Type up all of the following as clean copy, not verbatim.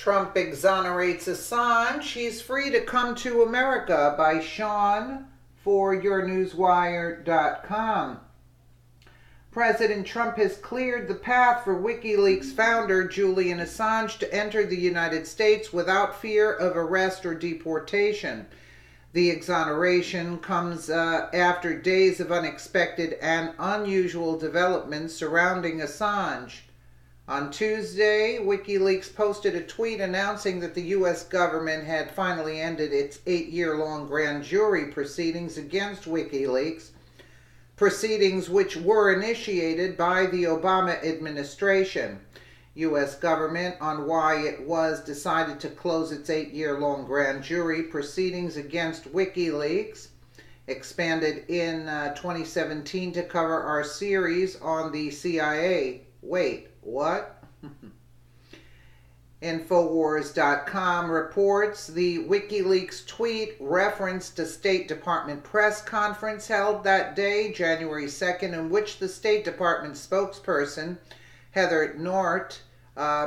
Trump exonerates Assange. He's free to come to America, by Sean for yournewswire.com. President Trump has cleared the path for WikiLeaks founder Julian Assange to enter the United States without fear of arrest or deportation. The exoneration comes after days of unexpected and unusual developments surrounding Assange. On Tuesday, WikiLeaks posted a tweet announcing that the U.S. government had finally ended its 8-year-long grand jury proceedings against WikiLeaks, proceedings which were initiated by the Obama administration. U.S. government on why it was decided to close its 8-year-long grand jury proceedings against WikiLeaks, expanded in 2017 to cover our series on the CIA. Wait, what? Infowars.com reports the WikiLeaks tweet referenced a State Department press conference held that day, January 2nd, in which the State Department spokesperson, Heather Nauert,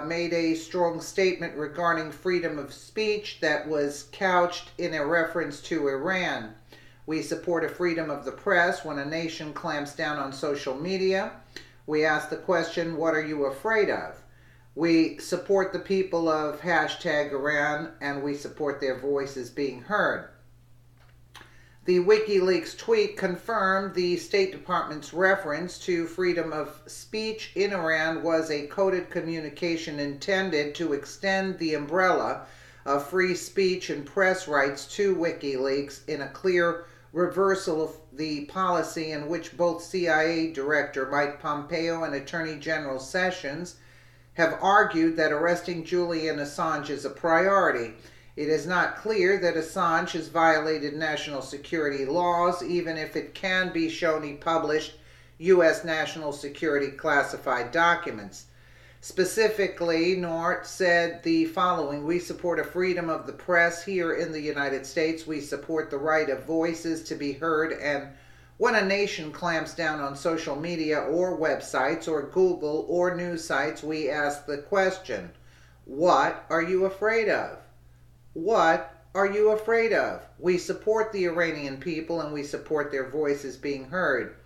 made a strong statement regarding freedom of speech that was couched in a reference to Iran. We support a freedom of the press when a nation clamps down on social media. We ask the question, what are you afraid of? We support the people of #Iran, and we support their voices being heard. The WikiLeaks tweet confirmed the State Department's reference to freedom of speech in Iran was a coded communication intended to extend the umbrella of free speech and press rights to WikiLeaks, in a clear reversal of the policy in which both CIA Director Mike Pompeo and Attorney General Sessions have argued that arresting Julian Assange is a priority. It is not clear that Assange has violated national security laws, even if it can be shown he published U.S. national security classified documents. Specifically, Nauert said the following: we support a freedom of the press here in the United States. We support the right of voices to be heard, and when a nation clamps down on social media or websites or Google or news sites, we ask the question, what are you afraid of? What are you afraid of? We support the Iranian people and we support their voices being heard.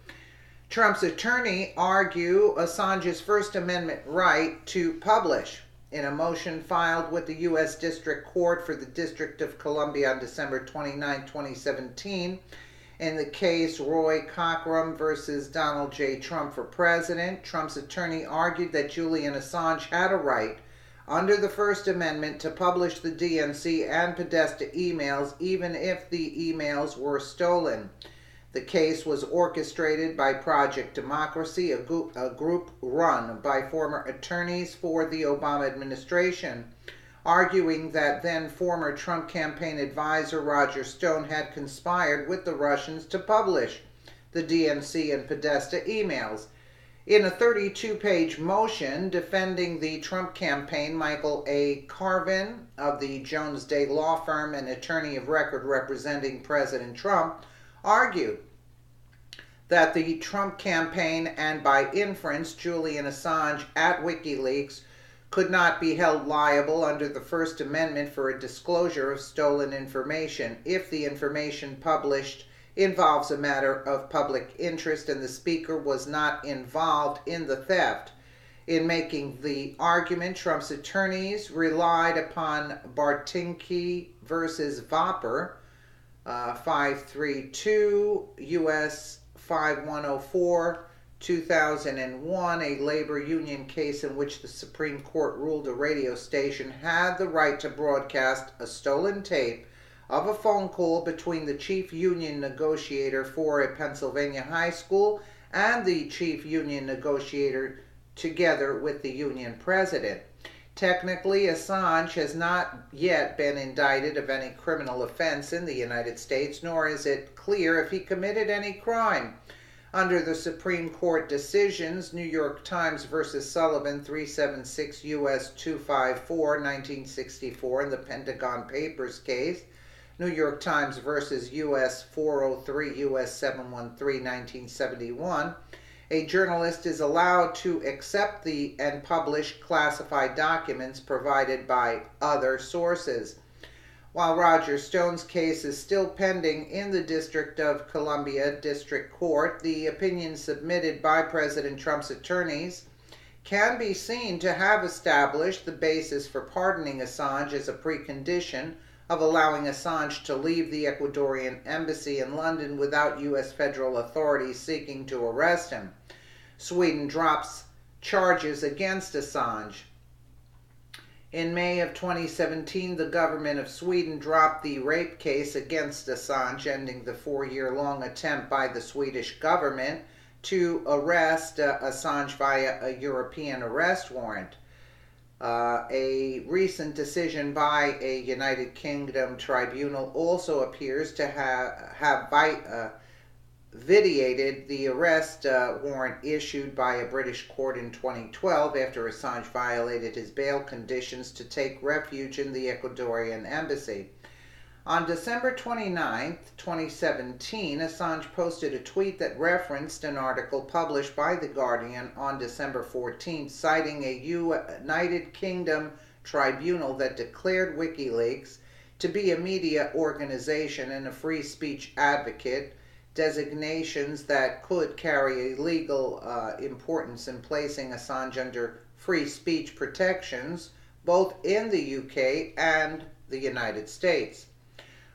Trump's attorney argue Assange's First Amendment right to publish. In a motion filed with the U.S. District Court for the District of Columbia on December 29, 2017, in the case Roy Cockrum versus Donald J. Trump for president, Trump's attorney argued that Julian Assange had a right under the First Amendment to publish the DNC and Podesta emails, even if the emails were stolen. The case was orchestrated by Project Democracy, a group run by former attorneys for the Obama administration, arguing that then former Trump campaign advisor Roger Stone had conspired with the Russians to publish the DNC and Podesta emails. In a 32-page motion defending the Trump campaign, Michael A. Carvin of the Jones Day law firm and attorney of record representing President Trump, argued that the Trump campaign, and by inference Julian Assange at WikiLeaks, could not be held liable under the First Amendment for a disclosure of stolen information if the information published involves a matter of public interest and the speaker was not involved in the theft. In making the argument, Trump's attorneys relied upon Bartinki versus Vopper, 532 U.S. 5104, 2001, a labor union case in which the Supreme Court ruled a radio station had the right to broadcast a stolen tape of a phone call between the chief union negotiator for a Pennsylvania high school and the chief union negotiator together with the union president. Technically, Assange has not yet been indicted of any criminal offense in the United States, nor is it clear if he committed any crime. Under the Supreme Court decisions, New York Times versus Sullivan, 376 U.S. 254, 1964, and the Pentagon Papers case, New York Times versus U.S. 403 U.S. 713, 1971, A journalist is allowed to accept and publish classified documents provided by other sources. While Roger Stone's case is still pending in the District of Columbia District Court, the opinion submitted by President Trump's attorneys can be seen to have established the basis for pardoning Assange as a precondition of allowing Assange to leave the Ecuadorian embassy in London without U.S. federal authorities seeking to arrest him. Sweden drops charges against Assange. In May of 2017, the government of Sweden dropped the rape case against Assange, ending the 4-year-long attempt by the Swedish government to arrest Assange via a European arrest warrant. A recent decision by a United Kingdom tribunal also appears to have vitiated the arrest warrant issued by a British court in 2012 after Assange violated his bail conditions to take refuge in the Ecuadorian embassy. On December 29, 2017, Assange posted a tweet that referenced an article published by The Guardian on December 14, citing a United Kingdom tribunal that declared WikiLeaks to be a media organization and a free speech advocate, designations that could carry a legal importance in placing Assange under free speech protections both in the UK and the United States.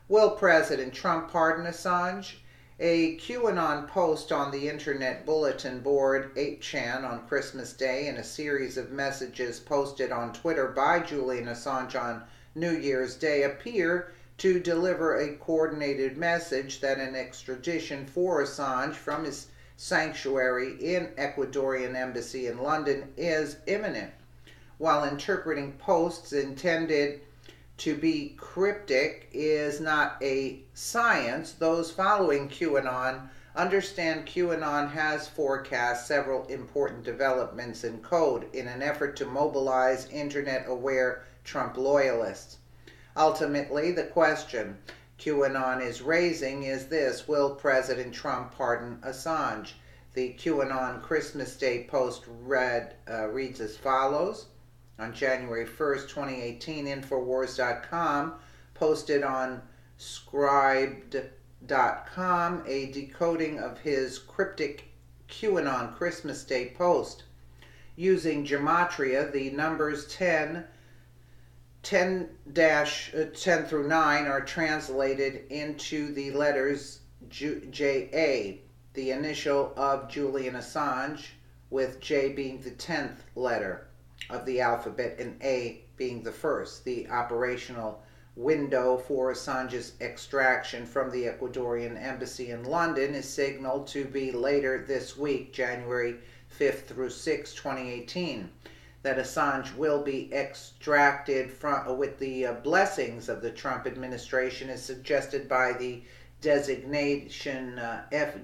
Will President Trump pardon Assange? A QAnon post on the Internet Bulletin Board 8chan on Christmas Day and a series of messages posted on Twitter by Julian Assange on New Year's Day appear to deliver a coordinated message that an extradition for Assange from his sanctuary in Ecuadorian embassy in London is imminent. While interpreting posts intended to be cryptic is not a science, those following QAnon understand QAnon has forecast several important developments in code in an effort to mobilize internet-aware Trump loyalists. Ultimately, the question QAnon is raising is this: will President Trump pardon Assange? The QAnon Christmas Day post reads as follows. On January 1st, 2018, Infowars.com posted on Scribd.com a decoding of his cryptic QAnon Christmas Day post. Using gematria, the numbers 10 through 9 are translated into the letters JA, the initial of Julian Assange, with J being the 10th letter of the alphabet and A being the first. The operational window for Assange's extraction from the Ecuadorian embassy in London is signaled to be later this week, January 5th through 6th, 2018. That Assange will be extracted with the blessings of the Trump administration is suggested by the designation F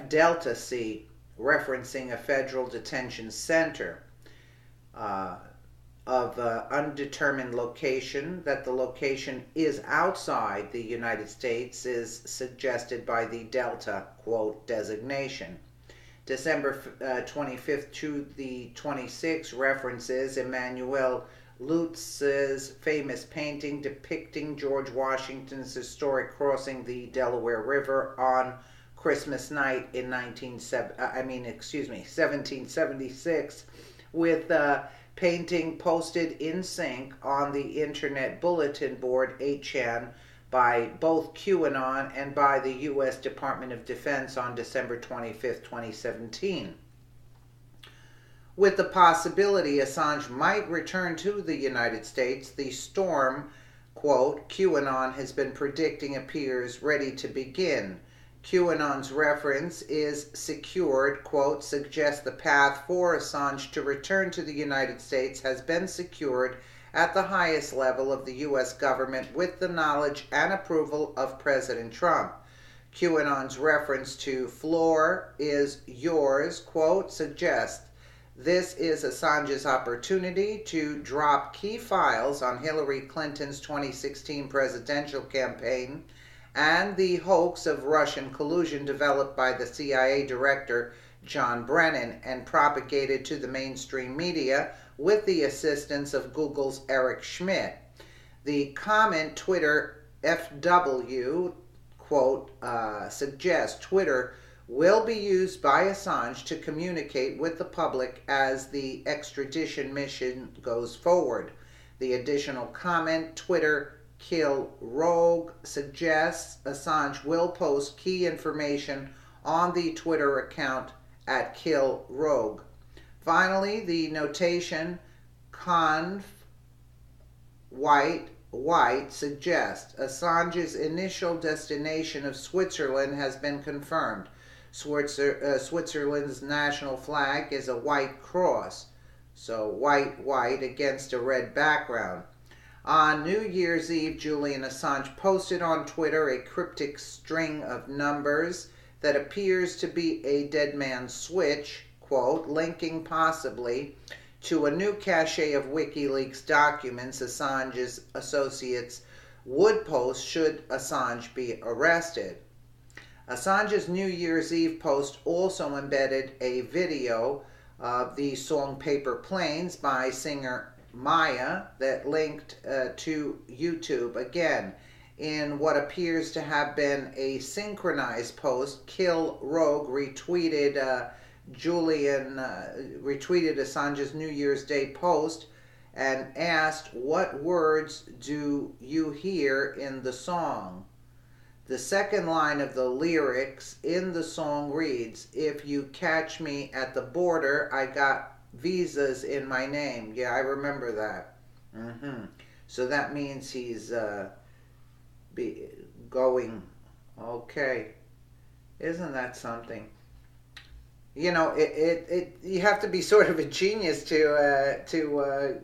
Delta C, referencing a federal detention center of undetermined location. That the location is outside the United States is suggested by the Delta, quote, designation. December 25th to the 26th references Emmanuel Lutz's famous painting depicting George Washington's historic crossing the Delaware River on Christmas night in 1776, with painting posted in sync on the Internet Bulletin Board 8chan by both QAnon and by the U.S. Department of Defense on December 25, 2017. With the possibility Assange might return to the United States, the storm, quote, QAnon has been predicting appears ready to begin. QAnon's reference is secured, quote, suggests the path for Assange to return to the United States has been secured at the highest level of the U.S. government with the knowledge and approval of President Trump. QAnon's reference to floor is yours, quote, suggests this is Assange's opportunity to drop key files on Hillary Clinton's 2016 presidential campaign and the hoax of Russian collusion developed by the CIA director John Brennan and propagated to the mainstream media with the assistance of Google's Eric Schmidt. The comment Twitter FW quote suggests Twitter will be used by Assange to communicate with the public as the extradition mission goes forward. The additional comment Twitter Kill Rogue suggests Assange will post key information on the Twitter account at Kill Rogue. Finally, the notation conf white suggests Assange's initial destination of Switzerland has been confirmed. Switzerland's national flag is a white cross, so white against a red background. On New Year's Eve, Julian Assange posted on Twitter a cryptic string of numbers that appears to be a dead man's switch, quote, linking possibly to a new cache of WikiLeaks documents Assange's associates would post should Assange be arrested. Assange's New Year's Eve post also embedded a video of the song Paper Planes by singer Maya that linked to YouTube. Again, in what appears to have been a synchronized post, Kill Rogue retweeted retweeted Assange's New Year's Day post and asked, "What words do you hear in the song?" The second line of the lyrics in the song reads, "If you catch me at the border, I got visas in my name." Yeah, I remember that. So that means he's going. Okay, isn't that something? You know, you have to be sort of a genius to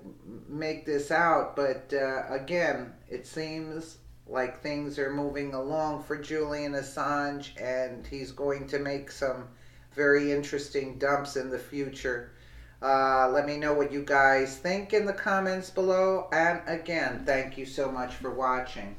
make this out. But again, it seems like things are moving along for Julian Assange, and he's going to make some very interesting dumps in the future. Let me know what you guys think in the comments below. And again, thank you so much for watching.